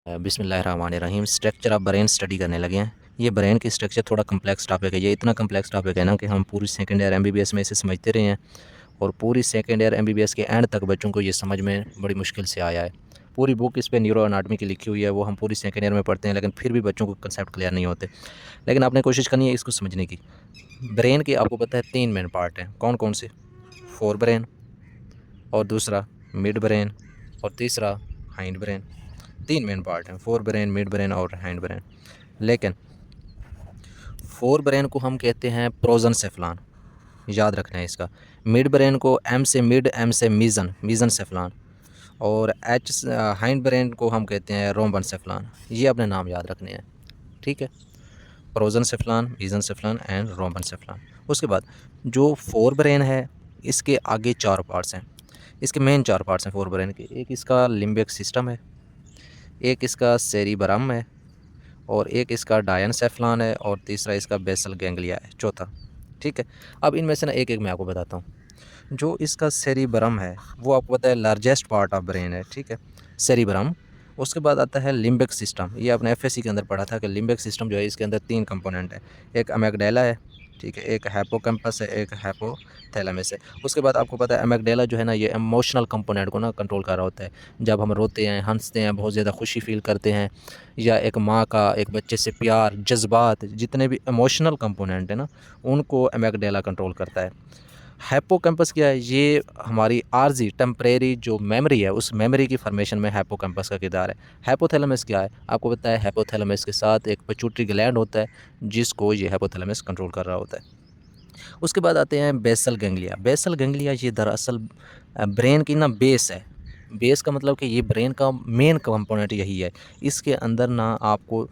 बिस्मिल्लाहिर्रहमानिर्रहीम structure of brain study करने लगे हैं। ये ब्रेन की स्ट्रक्चर थोड़ा कम्प्लेक्स टॉपिक है। ये इतना कम्प्लेक्स टॉपिक है ना कि हम पूरी सेकंड ईयर एमबीबीएस में इसे समझते रहे हैं और पूरी सेकंड ईयर एमबीबीएस के एंड तक बच्चों को ये समझ में बड़ी मुश्किल से आया है। पूरी बुक इस पे न्यूरो एनाटॉमी की लिखी हुई है, वो हम पूरी सेकंड ईयर में पढ़ते हैं, लेकिन फिर भी बच्चों को कंसेप्ट क्लियर नहीं होते। लेकिन आपने कोशिश करनी है इसको समझने की। ब्रेन के आपको पता है 3 मेन पार्ट हैं, कौन-कौन से? फोर ब्रेन, और दूसरा मिड ब्रेन, और तीसरा हाइंड ब्रेन। 3 मेन पार्ट हैं, फोर ब्रेन, मिड ब्रेन और हाइंड ब्रेन। लेकिन फोर ब्रेन को हम कहते हैं प्रोजनसेफलन, याद रखना है इसका। मिड ब्रेन को एम से मिड, एम से मीजन, मीजनसेफलन, और एच हाइंड ब्रेन को हम कहते हैं रोम्बनसेफलन। ये अपने नाम याद रखने हैं, ठीक है। प्रोजनसेफलन, मीजनसेफलन एंड रोम्बनसेफलन। उसके बाद जो फोर ब्रेन है, इसके आगे 4 पार्ट्स हैं। इसके मेन 4 पार्ट्स हैं फोर ब्रेन के। एक इसका लिम्बिक सिस्टम है, एक इसका सेरिबरम है, और एक इसका डायनसेफलन है, और तीसरा इसका बेसल गैंग्लिया है, चौथा, ठीक है। अब इनमें से ना एक-एक मैं आपको बताता हूँ। जो इसका सेरिबरम है, वो आपको पता है लार्जेस्ट पार्ट ऑफ ब्रेन है, ठीक है, सेरिबरम। उसके बाद आता है लिम्बिक सिस्टम। ये आपने एफएससी के अंदर पढ़ा था कि लिम्बिक सिस्टम जो है इसके अंदर 3 कंपोनेंट है। एक अमिगडाला है, ठीक है, एक हिप्पोकैम्पस है, एक हाइपोथैलेमस है। उसके बाद आपको पता है अमिगडाला जो है ना, ये इमोशनल कंपोनेंट को ना कंट्रोल कर रहा होता है। जब हम रोते हैं, हंसते हैं, बहुत ज़्यादा खुशी फील करते हैं, या एक माँ का एक बच्चे से प्यार, जज्बात, जितने भी इमोशनल कंपोनेंट है ना, उनको अमिगडाला कंट्रोल करता है। हिप्पोकैम्पस क्या है? ये हमारी आर्जी टेम्परेरी जो मेमोरी है, उस मेमोरी की फॉर्मेशन में हिप्पोकैम्पस का किरदार है। हाइपोथैलेमस क्या है? आपको पता है हिप्पोथैलेमस के साथ एक पिट्यूटरी ग्लैंड होता है, जिसको ये हिप्पोथैलेमस कंट्रोल कर रहा होता है। उसके बाद आते हैं बेसल गैंग्लिया। बेसल गैंग्लिया ये दरअसल ब्रेन की ना बेस है। बेस का मतलब कि ये ब्रेन का मेन कंपोनेंट यही है। इसके अंदर ना आपको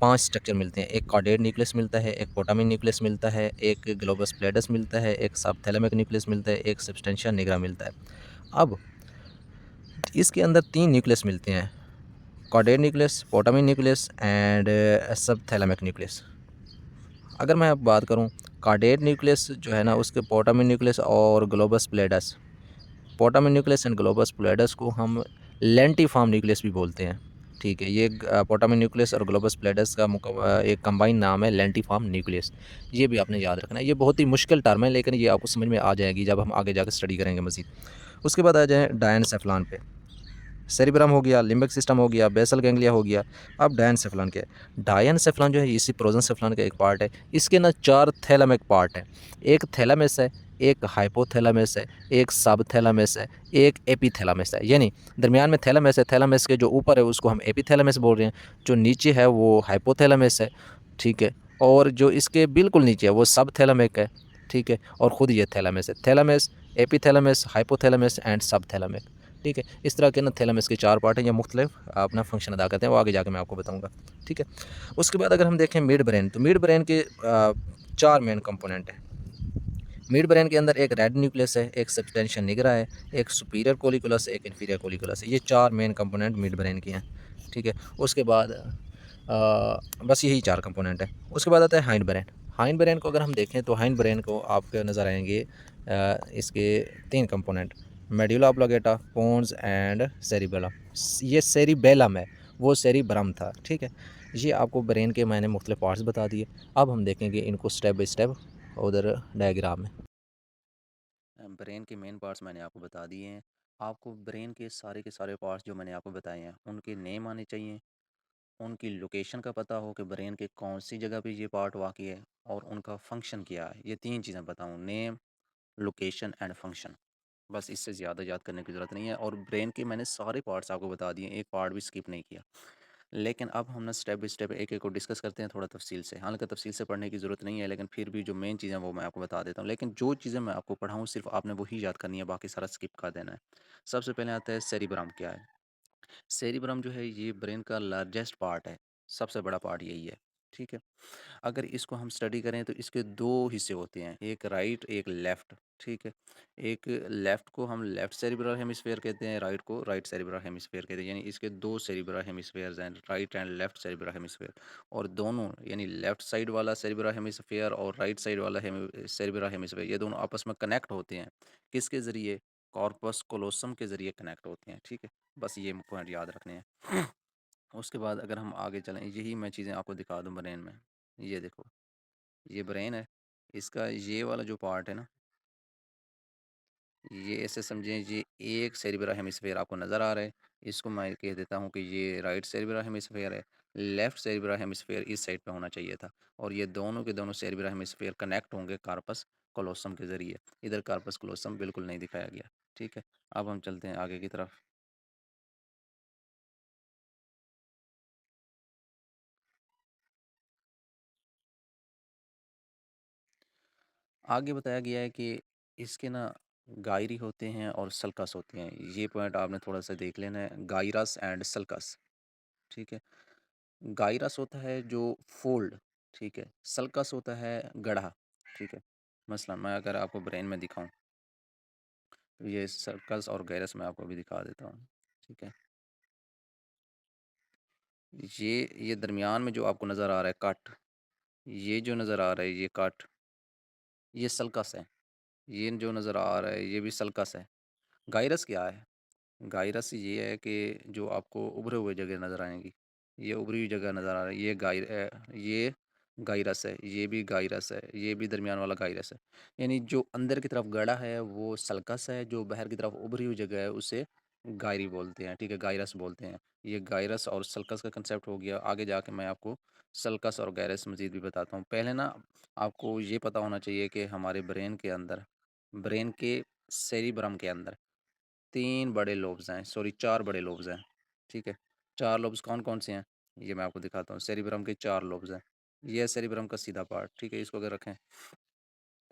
5 स्ट्रक्चर मिलते हैं। एक कॉर्डेट न्यूक्लियस मिलता है, एक पोटामिन न्यूक्लियस मिलता है, एक ग्लोबस प्लैटस मिलता है, एक सबथैलेमिक न्यूक्लियस मिलता है, एक सब्सटेंशिया निग्रा मिलता है। अब इसके अंदर 3 न्यूक्लियस मिलते हैं, caudate nucleus, putamen nucleus and subthalamic nucleus. अगर मैं अब बात करूँ, कार्डिएट न्यूक्लियस जो है ना, उसके पोटामिन न्यूक्लियस और ग्लोबस प्लैटस, पोटामिन न्यूक्लियस एंड ग्लोबस प्लैटस को हम लेंटिफॉर्म न्यूक्लियस भी बोलते हैं, ठीक है। ये पोटामिन न्यूक्लियस और ग्लोबस प्लैटस का एक कंबाइन नाम है लेंटिफॉर्म न्यूक्लियस। ये भी आपने याद रखना है। ये बहुत ही मुश्किल टर्म है, लेकिन ये आपको समझ में आ जाएगी जब हम आगे जाकर स्टडी करेंगे मज़ीद। उसके बाद आ जाएँ डायनसेफलन पे। सेरिब्रम हो गया, लिम्बिक सिस्टम हो गया, बेसल गैंग्लिया हो गया। अब डायनसेफलन क्या है? डायनसेफलन जो है इसी प्रोजनसेफलन का एक पार्ट है। इसके ना 4 थैलेमिक पार्ट हैं। एक थैलेमस है, एक हाइपोथैलेमस है, एक सबथैलेमस है, एक एपिथैलेमस है। यानी दरमियान में थैलेमस है, थैलेमस के जो ऊपर है उसको हम एपिथैलेमस बोल रहे हैं, जो नीचे है वो हाइपोथैलेमस है, ठीक है। और जो इसके बिल्कुल नीचे है वो सबथैलेमिक है, ठीक है। और ख़ुद ये थैलेमस है। थैलेमस, एपिथैलेमस, हाइपोथैलेमस एंड सबथैलेमिक, ठीक है। इस तरह के ना थैलेमस के 4 पार्ट हैं, ये मुख्तलिफ अपना फंक्शन अदा करते हैं, वो आगे जाके मैं आपको बताऊँगा, ठीक है। उसके बाद अगर हम देखें मिड ब्रेन, तो मिड ब्रेन के 4 मेन कंपोनेंट हैं। मिड ब्रेन के अंदर एक रेड न्यूक्लियस है, एक सब्सटेंशिया निग्रा है, एक सुपीरियर कोलिकुलस है, एक इन्फीरियर कोलिकुलस है। ये 4 मेन कंपोनेंट मिड ब्रेन के हैं, ठीक है। उसके बाद बस यही 4 कंपोनेंट हैं। उसके बाद आता है हाइंड ब्रेन। हाइंड ब्रेन को अगर हम देखें तो हाइंड ब्रेन को आपको नज़र आएँगे इसके 3 component, medulla oblongata, pons and cerebellum. ये सेरिबेलम है, वो सेरिब्रम था, ठीक है। ये आपको ब्रेन के मैंने मुख्तलिफ पार्ट्स बता दिए। अब हम देखेंगे इनको स्टेप बाय स्टेप उधर डायग्राम में। ब्रेन के मेन पार्ट्स मैंने आपको बता दिए हैं। आपको ब्रेन के सारे पार्ट्स जो मैंने आपको बताए हैं उनके नेम आने चाहिए, उनकी लोकेशन का पता हो कि ब्रेन के कौन सी जगह पे ये पार्ट वाक़ई है, और उनका फंक्शन क्या है। ये 3 चीज़ें बताऊँ, नेम, लोकेशन एंड फंक्शन। बस इससे ज़्यादा याद करने की ज़रूरत नहीं है, और ब्रेन के मैंने सारे पार्ट्स आपको बता दिए, एक पार्ट भी स्किप नहीं किया। लेकिन अब हम ना स्टेप बाय स्टेप एक-एक को डिस्कस करते हैं थोड़ा तफ़सील से। हालाँकि तफ़सील से पढ़ने की ज़रूरत नहीं है, लेकिन फिर भी जो मेन चीज़ें हैं वो मैं आपको बता देता हूँ। लेकिन जो चीज़ें मैं आपको पढ़ाऊँ सिर्फ़ आपने वही याद करनी है, बाकी सारा स्किप कर देना है। सबसे पहले आता है सेरिब्रम क्या है? सेरिब्रम जो है ये ब्रेन का लार्जेस्ट पार्ट है, सबसे बड़ा पार्ट यही है, ठीक है। अगर इसको हम स्टडी करें तो इसके 2 हिस्से होते हैं, एक राइट, एक लेफ़्ट, ठीक है। एक लेफ़्ट को हम लेफ़्ट सेरिब्रल हेमिस्फीयर कहते हैं, राइट को राइट सेरिब्रल हेमिस्फीयर कहते हैं। यानी इसके 2 सेरिब्रल हेमिस्फीयर्स हैं, right and left cerebral hemisphere. और दोनों यानी लेफ़्ट साइड वाला सेरिब्रल हेमिस्फीयर और राइट साइड वाला सेरिब्रल हेमिस्फीयर, ये दोनों आपस में कनेक्ट होते हैं। किसके ज़रिए? कॉर्पस कोलोसम के ज़रिए कनेक्ट होते हैं, ठीक है। बस ये पॉइंट याद रखने हैं। उसके बाद अगर हम आगे चलें, यही मैं चीज़ें आपको दिखा दूँ ब्रेन में। ये देखो, ये ब्रेन है, इसका ये वाला जो पार्ट है ना, ये ऐसे समझें, ये एक सेरिब्रल हेमिस्फेयर आपको नज़र आ रहा है, इसको मैं कह देता हूँ कि ये राइट सेरिब्रल हेमिस्फेयर है। लेफ्ट सेरिब्रल हेमिस्फेयर इस साइड पे होना चाहिए था, और ये दोनों के दोनों सेरिब्रल हेमिस्फेयर कनेक्ट होंगे कार्पस कोलोसम के ज़रिए। इधर कार्पस कोलोसम बिल्कुल नहीं दिखाया गया। ठीक है, अब हम चलते हैं आगे की तरफ। आगे बताया गया है कि इसके ना गायरी होते हैं और सल्कस होते हैं। ये पॉइंट आपने थोड़ा सा देख लेना है, गायरस एंड सल्कस। ठीक है, गायरस होता है जो फोल्ड, ठीक है, सल्कस होता है गढ़ा। ठीक है, मसलन मैं अगर आपको ब्रेन में दिखाऊं, तो ये सल्कस और गायरस मैं आपको भी दिखा देता हूँ। ठीक है, ये दरमियान में जो आपको नज़र आ रहा है कट, ये जो नज़र आ रहा है ये कट, ये सल्कस है। ये जो नज़र आ रहा है ये भी सल्कस है। गायरस क्या है? गायरस ये है कि जो आपको उभरे हुए जगह नज़र आएंगी, ये उभरी हुई जगह नज़र आ रही है, ये गायरस है, ये भी गायरस है, ये भी दरमियान वाला गायरस है। यानी जो अंदर की तरफ गड़ा है वो सल्कस है, जो बाहर की तरफ उभरी हुई जगह है उसे गायरी बोलते हैं। ठीक है, गायरस बोलते हैं। ये गायरस और सल्कस का कंसेप्ट हो गया। आगे जाके मैं आपको सल्कस और गायरस मज़ीद भी बताता हूँ। पहले ना आपको ये पता होना चाहिए कि हमारे ब्रेन के अंदर, ब्रेन के सेरिब्रम के अंदर 3 बड़े लोब्स हैं, सॉरी 4 बड़े लोब्स हैं। ठीक है, 4 लोब्स कौन-कौन से हैं? ये मैं आपको दिखाता हूँ। सेरिब्रम के 4 लोब्स हैं। ये है सेरिब्रम का सीधा पार्ट, ठीक है? इसको अगर रखें,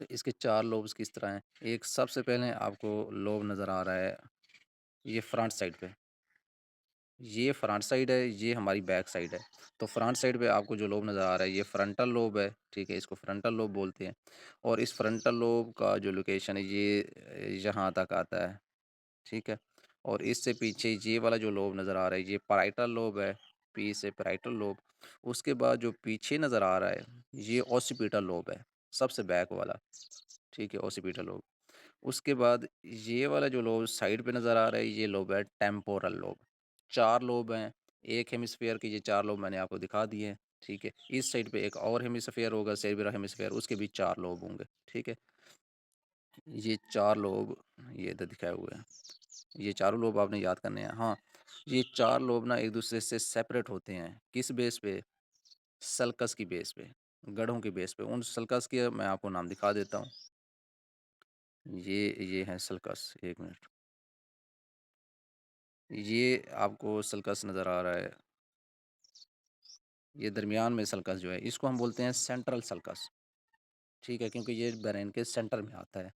तो इसके 4 लोब्स किस तरह हैं? एक सबसे पहले आपको लोब नज़र आ रहा है, ये फ्रंट साइड पे। ये फ्रंट साइड है, ये हमारी बैक साइड है। तो फ्रंट साइड पे आपको जो लोब नज़र आ रहा है, ये फ्रंटल लोब है, ठीक है? इसको फ्रंटल लोब बोलते हैं। और इस फ्रंटल लोब का जो लोकेशन है, ये यहाँ तक आता है। ठीक है, और इससे पीछे ये वाला जो लोब नज़र आ रहा है, ये पैराइटल लोब है। पी से पैराइटल लोब। उसके बाद जो पीछे नज़र आ रहा है, ये ओसिपिटल लोब है, सबसे बैक वाला। ठीक है, ओसिपिटल लोब। उसके बाद ये वाला जो लोब साइड पे नज़र आ रहा है, ये लोब है टेम्पोरल लोब। 4 लोब हैं, एक हेमिस्फीयर के ये 4 लोब मैंने आपको दिखा दिए हैं। ठीक है, इस साइड पे एक और हेमिस्फीयर होगा, सेरेब्रल हेमिस्फीयर, उसके भी 4 लोब होंगे। ठीक है, ये 4 लोब ये इधर दिखाए हुए हैं। ये चारों लोब आपने याद करने हैं। हाँ, ये 4 लोब ना एक दूसरे से सेपरेट होते हैं। किस बेस पे? सल्कस की बेस पे, गढ़ों की बेस पे। उन सल्कस के मैं आपको नाम दिखा देता हूँ। ये है सल्कस, 1 मिनट। ये आपको सल्कस नज़र आ रहा है, ये दरमियान में सल्कस जो है, इसको हम बोलते हैं सेंट्रल सल्कस। ठीक है, क्योंकि ये ब्रेन के सेंटर में आता है।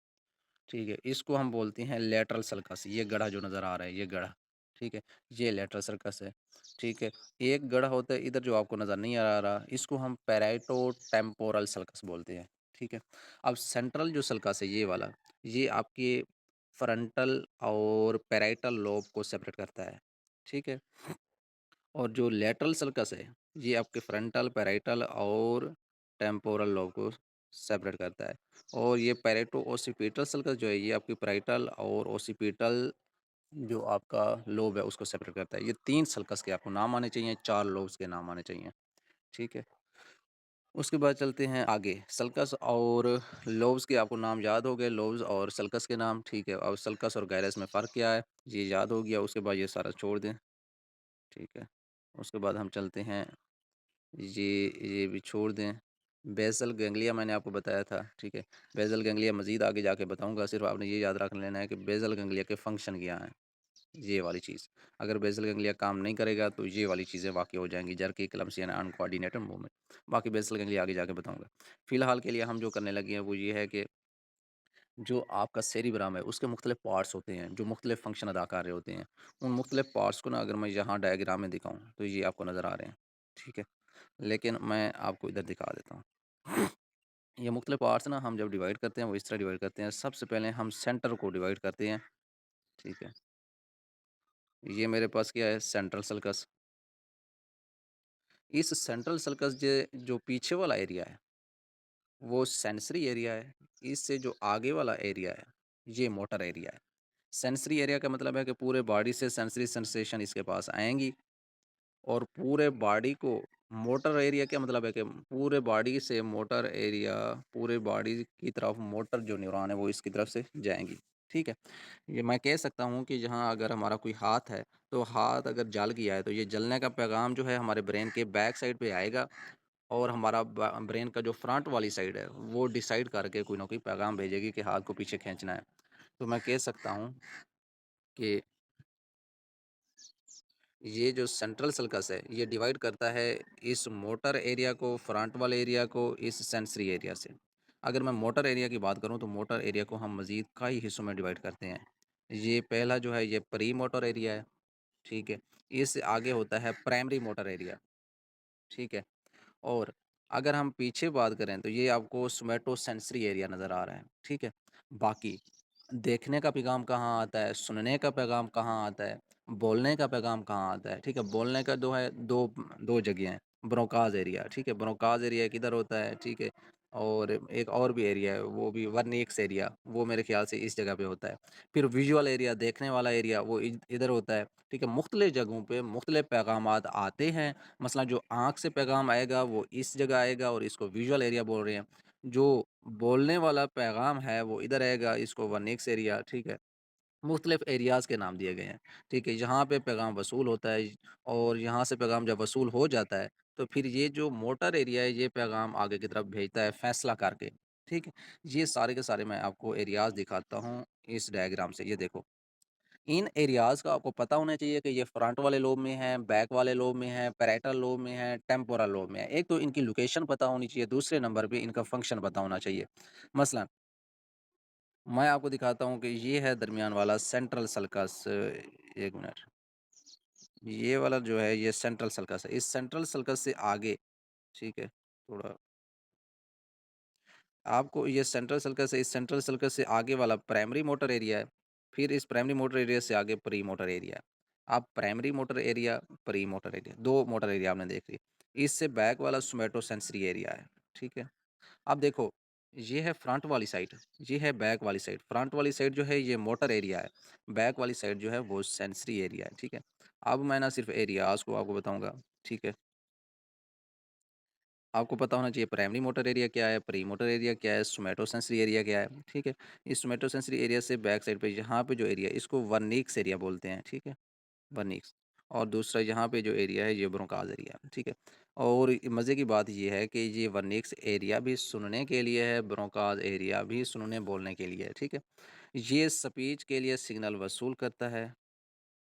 ठीक है, इसको हम बोलते हैं लेटरल सर्कस। ये गड्ढा जो नज़र आ रहा है, ये गड्ढा, ठीक है, ये लेटरल सर्कस है। ठीक है, एक गड्ढा होता है इधर जो आपको नज़र नहीं आ रहा, इसको हम पैराइटो टेम्पोरल सर्कस बोलते हैं। ठीक है, अब सेंट्रल जो सर्कस है ये वाला, ये आपके फ्रंटल और पैराइटल लोब को सेपरेट करता है। ठीक है, और जो लेटरल सर्कस है, ये आपके फ्रंटल, पैराइटल और टेम्पोरल लोब को सेपरेट करता है। और ये पैरेटो ओसिपिटल सर्कस जो है, ये आपकी पैराइटल और ओसिपिटल जो आपका लोब है उसको सेपरेट करता है। ये 3 सर्कस के आपको नाम आने चाहिए, 4 लोब्स के नाम आने चाहिए। ठीक है, उसके बाद चलते हैं आगे। सर्कस और लोब्स के आपको नाम याद हो गए, लोब्स और सर्कस के नाम। ठीक है, अब सर्कस और गायरस में फ़र्क क्या है, ये याद हो गया। उसके बाद ये सारा छोड़ दें। ठीक है, उसके बाद हम चलते हैं, ये भी छोड़ दें। बेसल गैंग्लिया मैंने आपको बताया था। ठीक है, बेसल गैंग्लिया मज़ीद आगे जाके बताऊंगा, सिर्फ आपने ये याद रख लेना है कि बेसल गैंग्लिया के फंक्शन क्या हैं। ये वाली चीज़, अगर बेसल गैंग्लिया काम नहीं करेगा तो ये वाली चीज़ें वाक़ई हो जाएंगी, jerky, clumsy and uncoordinated movement. बाकी बेसल गैंग्लिया आगे जाके बताऊंगा। फ़िलहाल के लिए हम जो करने लगे हैं वो ये है कि जो आपका सेरिब्राम है उसके मुख्तलिफ पार्ट्स होते हैं जो मुख्तलिफ फंक्शन अदा कर रहे होते हैं। उन मुख्तलिफ पार्ट्स को ना अगर मैं यहाँ डायग्राम में दिखाऊँ तो ये आपको नज़र आ रहे हैं। ठीक है, लेकिन मैं आपको इधर दिखा देता हूँ। ये मुख्तलिफ पार्ट्स ना हम जब डिवाइड करते हैं वो इस तरह डिवाइड करते हैं। सबसे पहले हम सेंटर को डिवाइड करते हैं। ठीक है, ये मेरे पास क्या है, सेंट्रल सल्कस। इस सेंट्रल सल्कस जो पीछे वाला एरिया है वो सेंसरी एरिया है। इससे जो आगे वाला एरिया है ये मोटर एरिया है। सेंसरी एरिया का मतलब है कि पूरे बॉडी से सेंसरी सेंसेशन इसके पास आएंगी। और पूरे बॉडी को मोटर एरिया क्या मतलब है कि पूरे बॉडी से मोटर एरिया, पूरे बॉडी की तरफ मोटर जो न्यूरॉन है वो इसकी तरफ से जाएंगी। ठीक है, ये मैं कह सकता हूँ कि जहाँ अगर हमारा कोई हाथ है तो हाथ अगर जल गया है तो ये जलने का पैगाम जो है हमारे ब्रेन के बैक साइड पे आएगा, और हमारा ब्रेन का जो फ्रंट वाली साइड है वो डिसाइड करके कोई ना कोई पैगाम भेजेगी कि हाथ को पीछे खींचना है। तो मैं कह सकता हूँ कि ये जो सेंट्रल सल्कस है ये डिवाइड करता है इस मोटर एरिया को, फ्रंट वाले एरिया को इस सेंसरी एरिया से। अगर मैं मोटर एरिया की बात करूं तो मोटर एरिया को हम मज़ीद कई हिस्सों में डिवाइड करते हैं। ये पहला जो है ये प्री मोटर एरिया है। ठीक है, इससे आगे होता है प्राइमरी मोटर एरिया। ठीक है, और अगर हम पीछे बात करें तो ये आपको सोमैटोसेंसरी एरिया नज़र आ रहा है। ठीक है, बाकी देखने का पैगाम कहाँ आता है, सुनने का पैगाम कहाँ आता है, बोलने का पैगाम कहाँ आता है। ठीक है, बोलने का दो है, दो दो जगह हैं। ब्रोंकास एरिया, ठीक है, ब्रोंकास एरिया किधर होता है, ठीक है, और एक और भी एरिया है वो भी वर्निक्स एरिया, वो मेरे ख्याल से इस जगह पे होता है। फिर विजुअल एरिया, देखने वाला एरिया, वो इधर होता है। ठीक है, मुख्तलिफ जगहों पे मुख्तलिफ पैगामात आते हैं। मसलन जो आँख से पैगाम आएगा वो इस जगह आएगा और इसको विजुअल एरिया बोल रहे हैं। जो बोलने वाला पैगाम है वो इधर आएगा, इसको वर्निक्स एरिया। ठीक है, मुख्तलिफ एरियाज़ के नाम दिए गए हैं। ठीक है, यहाँ पे पैगाम वसूल होता है और यहाँ से पैगाम जब वसूल हो जाता है तो फिर ये जो मोटर एरिया है ये पैगाम आगे की तरफ भेजता है फैसला करके। ठीक है, ये सारे के सारे मैं आपको एरियाज़ दिखाता हूँ इस डायग्राम से। ये देखो, इन एरियाज़ का आपको पता होना चाहिए कि ये फ्रंट वाले लोब में है, बैक वाले लोब में है, पैराइटल लोब में है, टेम्पोरल लोब में है। एक तो इनकी लोकेशन पता होनी चाहिए, दूसरे नंबर पे इनका फंक्शन पता होना चाहिए। मसलन मैं आपको दिखाता हूँ कि ये है दरमियान वाला सेंट्रल सल्कस। 1 मिनट, ये वाला जो है ये सेंट्रल सल्कस है। इस सेंट्रल सल्कस से आगे, ठीक है, थोड़ा आपको ये सेंट्रल सर्कस है, इस सेंट्रल सर्कस से आगे वाला प्राइमरी मोटर एरिया है। फिर इस प्राइमरी मोटर एरिया से आगे प्री मोटर एरिया है। आप primary motor area, pre motor area, 2 motor area आपने देख लिया। इससे बैक वाला सोमैटोसेंसरी एरिया है। ठीक है, अब देखो, ये है फ्रंट वाली साइड, ये है बैक वाली साइड। फ्रंट वाली साइड जो है ये मोटर एरिया है, बैक वाली साइड जो है वो सेंसरी एरिया है। ठीक है, अब मैं ना सिर्फ एरियाज़ को आपको बताऊँगा। ठीक है, आपको पता होना चाहिए प्राइमरी मोटर एरिया क्या है, प्री मोटर एरिया क्या है, सोमैटोसेंसरी एरिया क्या है। ठीक है, इस सोमैटोसेंसरी एरिया से बैक साइड पे यहाँ पे जो एरिया है इसको वर्निक्स एरिया बोलते हैं। ठीक है, वर्निक्स। और दूसरा यहाँ पे जो एरिया है ये ब्रोंकास एरिया है। ठीक है, और मज़े की बात ये है कि ये वर्निक्स एरिया भी सुनने के लिए है, ब्रोंकास एरिया भी सुनने बोलने के लिए है। ठीक है, ये स्पीच के लिए सिग्नल वसूल करता है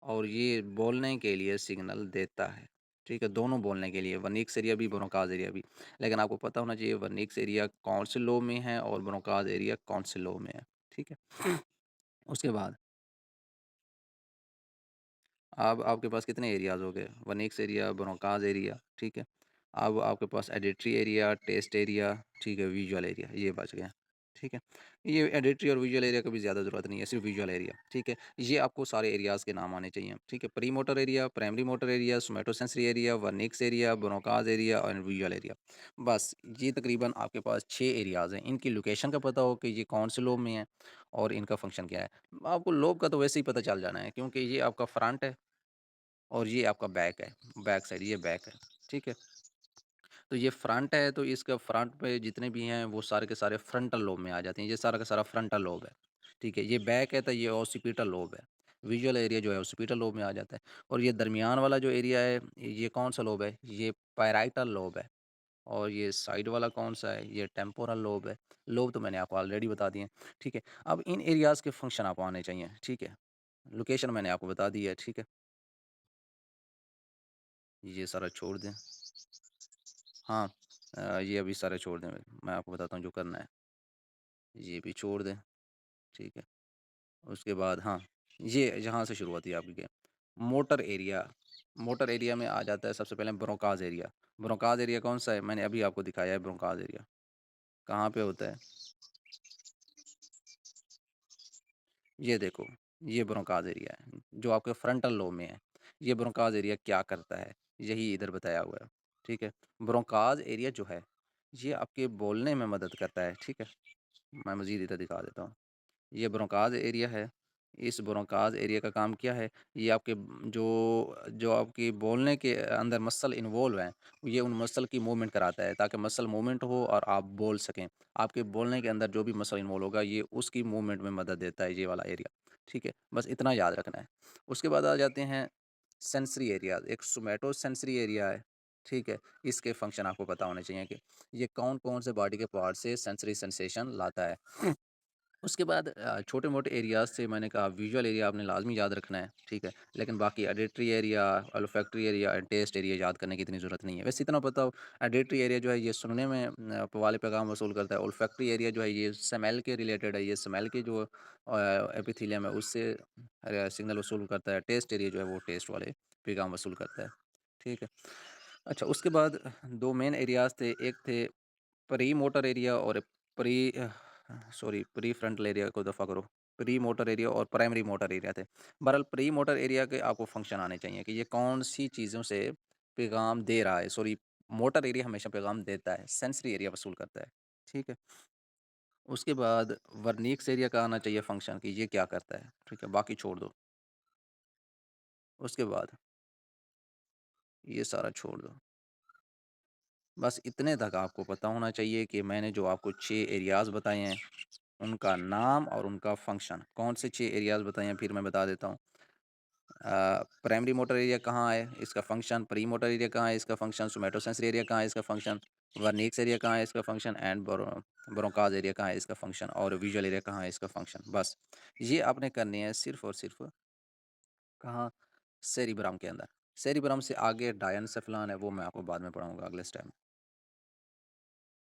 और ये बोलने के लिए सिग्नल देता है। ठीक है, दोनों बोलने के लिए, वर्निक्स एरिया भी, ब्रोंकास एरिया भी। लेकिन आपको पता होना चाहिए वर्निक्स एरिया कौन से लोब में है और ब्रोंकास एरिया कौन से लोब में है। ठीक है, उसके बाद अब आपके पास कितने एरियाज़ हो गए? Wernicke's area, Broca's area. ठीक है, अब आपके पास एडिटरी एरिया, टेस्ट एरिया, ठीक है, विजुअल एरिया, ये बच गए। ठीक है, ये एडिटरी और विजुअल एरिया का भी ज़्यादा ज़रूरत नहीं है, सिर्फ विजुअल एरिया। ठीक है, ये आपको सारे एरियाज़ के नाम आने चाहिए। ठीक है, pre motor area, primary motor area, somatosensory area, Wernicke's area, Broca's area और विजुअल एरिया। बस ये तकरीबन आपके पास 6 एरियाज़ हैं। इनकी लोकेशन का पता हो कि ये कौन से लोब में है और इनका फंक्शन क्या है। आपको लोब का तो वैसे ही पता चल जाना है क्योंकि ये आपका फ्रंट है और ये आपका बैक है, बैक साइड ये बैक है। ठीक है, तो ये फ्रंट है तो इसका फ्रंट पे जितने भी हैं वो सारे के सारे फ्रंटल लोब में आ जाते हैं। ये सारा का सारा फ्रंटल लोब है। ठीक है, ये बैक है तो ये ऑसिपिटल लोब है। विजुअल एरिया जो है ऑसिपिटल लोब में आ जाता है। और ये दरमियान वाला जो एरिया है ये कौन सा लोब है? ये पैराइटल लोब है। और ये साइड वाला कौन सा है? ये टेम्पोरल लोब है। लोब तो मैंने आपको ऑलरेडी बता दिए हैं। ठीक है, अब इन एरियाज़ के फंक्शन आपको आने चाहिए। ठीक है, लोकेशन मैंने आपको बता दी है। ठीक है, ये सारा छोड़ दें। हाँ, ये अभी सारे छोड़ दें, मैं आपको बताता हूँ जो करना है। ये भी छोड़ दें। ठीक है, उसके बाद हाँ, ये यहाँ से शुरू होती है आपकी game. Motor area, motor area में आ जाता है सबसे पहले ब्रोंकास एरिया। ब्रोंकास एरिया कौन सा है? मैंने अभी आपको दिखाया है ब्रोंकास एरिया। कहाँ पे होता है? ये देखो, ये ब्रोंकास एरिया है जो आपके फ्रंटल लोब में है। ये ब्रोंकास एरिया क्या करता है? यही इधर बताया हुआ है। ठीक है, ब्रोंकास एरिया जो है ये आपके बोलने में मदद करता है। ठीक है, मैं मज़ीद इधर दिखा देता हूँ। ये ब्रोंकास एरिया है इस ब्रोंकास एरिया का काम क्या है? ये आपके जो जो आपकी बोलने के अंदर मसल इन्वॉल्व हैं, ये उन मसल की मूवमेंट कराता है ताकि मसल मूवमेंट हो और आप बोल सकें। आपके बोलने के अंदर जो भी मसल इन्वॉल्व होगा, ये उसकी मूवमेंट में मदद देता है, ये वाला एरिया, ठीक है? बस इतना याद रखना है। उसके बाद आ जाते हैं सेंसरी एरियाज़। एक सोमैटो सेंसरी एरिया है, ठीक है? इसके फंक्शन आपको पता होने चाहिए कि ये कौन-कौन से बॉडी के पार्ट से सेंसरी सेंसेशन लाता है। उसके बाद छोटे-मोटे एरियाज़ से मैंने कहा विजुअल एरिया आपने लाज़मी याद रखना है, ठीक है? लेकिन बाकी auditory area, olfactory area and taste area याद करने की इतनी ज़रूरत नहीं है। वैसे इतना पता हो ऑडिटरी एरिया जो है ये सुनने में वाले पैगाम वसूल करता है। ओल्फैक्टरी एरिया जो है ये स्मेल के रिलेटेड है, ये स्मेल के जो एपिथेलियम है उससे सिग्नल वसूल करता है। टेस्ट एरिया जो है वो टेस्ट वाले पैगाम वसूल करता है, ठीक है? अच्छा उसके बाद 2 मेन एरियाज़ थे, एक थे प्री मोटर एरिया और प्री प्री फ्रंटल एरिया को दफ़ा करो। प्री मोटर एरिया और प्राइमरी मोटर एरिया थे। बहरहाल प्री मोटर एरिया के आपको फंक्शन आने चाहिए कि ये कौन-सी चीज़ों से पैगाम दे रहा है। मोटर एरिया हमेशा पैगाम देता है, सेंसरी एरिया वसूल करता है, ठीक है? उसके बाद वर्निक्स एरिया का आना चाहिए फंक्शन कि ये क्या करता है, ठीक है? बाकी छोड़ दो। उसके बाद ये सारा छोड़ दो। बस इतने तक आपको पता होना चाहिए कि मैंने जो आपको 6 एरियाज़ बताए हैं, उनका नाम और उनका फ़ंक्शन। कौन से 6 एरियाज़ बताए हैं फिर मैं बता देता हूँ। प्राइमरी मोटर एरिया कहाँ है, इसका फ़ंक्शन, प्री मोटर एरिया कहाँ है, इसका फ़ंक्शन, सोमैटोसेंसरी एरिया कहाँ है, इसका फ़ंक्शन, वर्निक्स एरिया कहाँ है, इसका फ़ंक्शन एंड ब्रोंकास एरिया कहाँ है, इसका फ़ंक्शन और विजुअल एरिया कहाँ है, इसका फ़ंक्शन। बस ये आपने करनी है सिर्फ़ और सिर्फ़ कहाँ, सेरिब्रम के अंदर। सेरिब्रम से आगे डायनसेफलान है, वो मैं आपको बाद में पढ़ाऊँगा अगले स्टेप में।